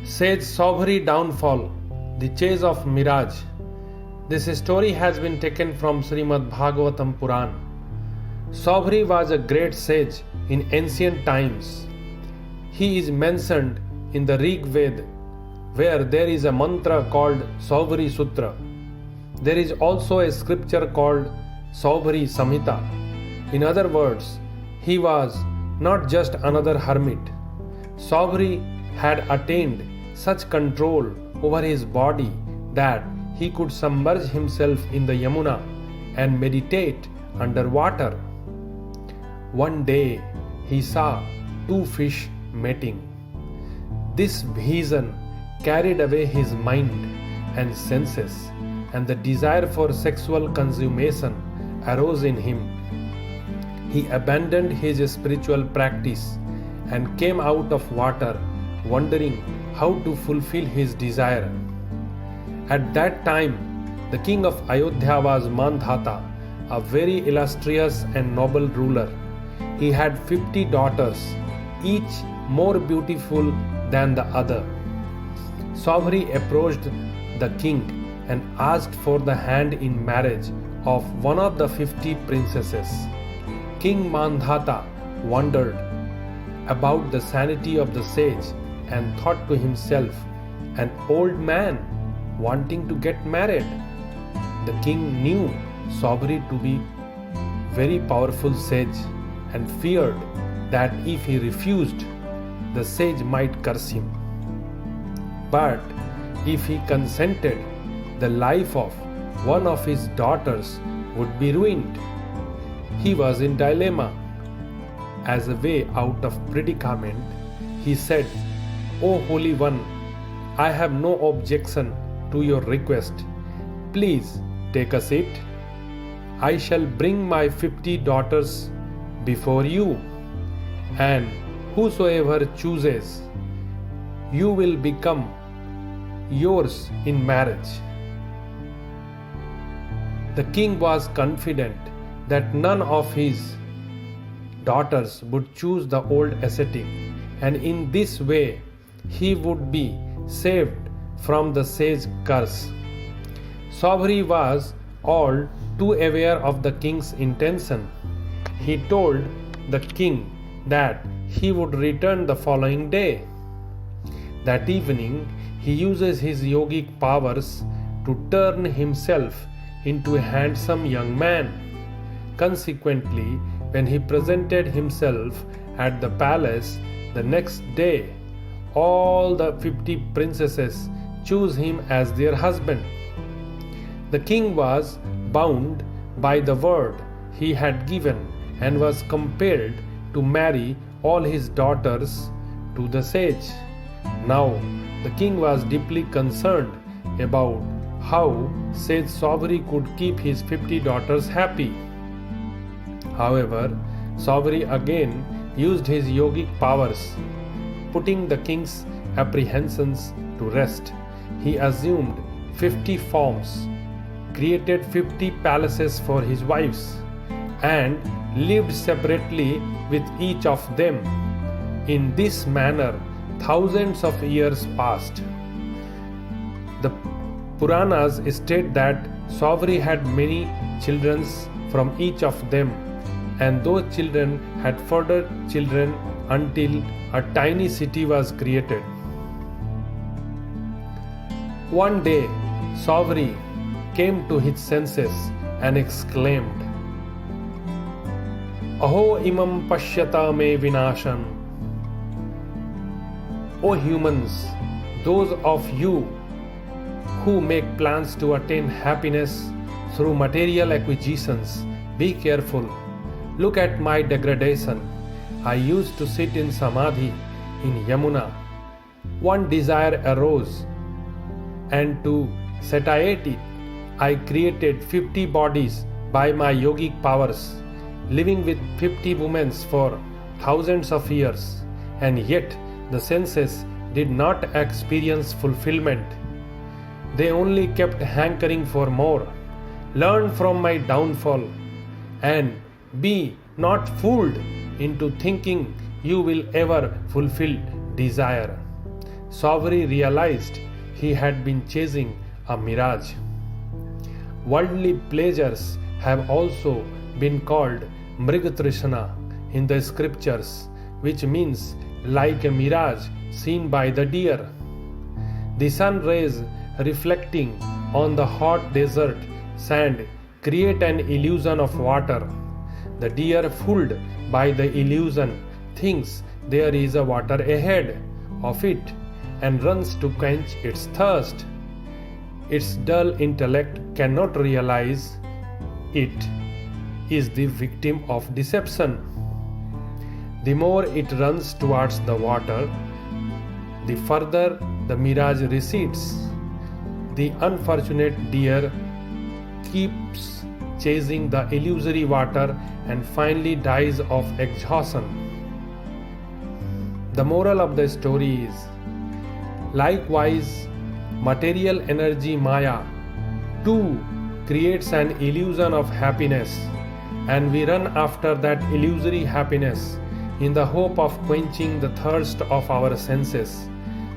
Sage Saubhari downfall, the chase of mirage. This story has been taken from Srimad Bhagavatam Puran. Saubhari was a great sage in ancient times. He is mentioned in the Ṛig Veda, where there is a mantra called Saubhari Sūtra. There is also a scripture called Saubhari Samhitā. In other words, he was not just another hermit. Saubhari had attained such control over his body that he could submerge himself in the Yamuna and meditate underwater. One day he saw two fish mating. This vision carried away his mind and senses, and the desire for sexual consummation arose in him. He abandoned his spiritual practice and came out of water, wondering how to fulfill his desire. At that time, the king of Ayodhya was Maandhata, a very illustrious and noble ruler. He had 50 daughters, each more beautiful than the other. Saubhari approached the king and asked for the hand in marriage of one of the 50 princesses. King Maandhata wondered about the sanity of the sage and thought to himself, an old man wanting to get married. The king knew Saubhari to be very powerful sage and feared that if he refused, the sage might curse him. But if he consented, the life of one of his daughters would be ruined. He was in dilemma. As a way out of predicament, he said, "O Holy One, I have no objection to your request. Please take a seat. I shall bring my 50 daughters before you, and whosoever chooses, you will become yours in marriage." The king was confident that none of his daughters would choose the old ascetic, and in this way he would be saved from the sage curse. Saubhari was all too aware of the king's intention. He told the king that he would return the following day. That evening, he uses his yogic powers to turn himself into a handsome young man. Consequently, when he presented himself at the palace the next day, all the 50 princesses chose him as their husband. The king was bound by the word he had given and was compelled to marry all his daughters to the sage. Now, the king was deeply concerned about how sage Saubhari could keep his 50 daughters happy. However, Saubhari again used his yogic powers, putting the king's apprehensions to rest. He assumed 50 forms, created 50 palaces for his wives, and lived separately with each of them. In this manner, thousands of years passed. The Puranas state that Saubhari had many children from each of them, and those children had further children until a tiny city was created. One day, Saubhari came to his senses and exclaimed, "Aho imam pashyata me vinashan." O humans, those of you who make plans to attain happiness through material acquisitions, be careful. Look at my degradation. I used to sit in samadhi in Yamuna. One desire arose, and to satiate it, I created 50 bodies by my yogic powers, living with 50 women for thousands of years, and yet the senses did not experience fulfillment. They only kept hankering for more. Learn from my downfall, and be not fooled into thinking you will ever fulfill desire. Saubhari realized he had been chasing a mirage. Worldly pleasures have also been called mrigtrishna in the scriptures, which means like a mirage seen by the deer. The sun rays reflecting on the hot desert sand create an illusion of water. The deer, fooled by the illusion, thinks there is a water ahead of it and runs to quench its thirst. Its dull intellect cannot realize it is the victim of deception. The more it runs towards the water, the further the mirage recedes. The unfortunate deer keeps chasing the illusory water and finally dies of exhaustion. The moral of the story is, likewise, material energy Maya too creates an illusion of happiness, and we run after that illusory happiness in the hope of quenching the thirst of our senses.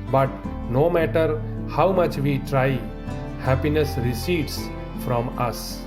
But no matter how much we try, happiness recedes from us.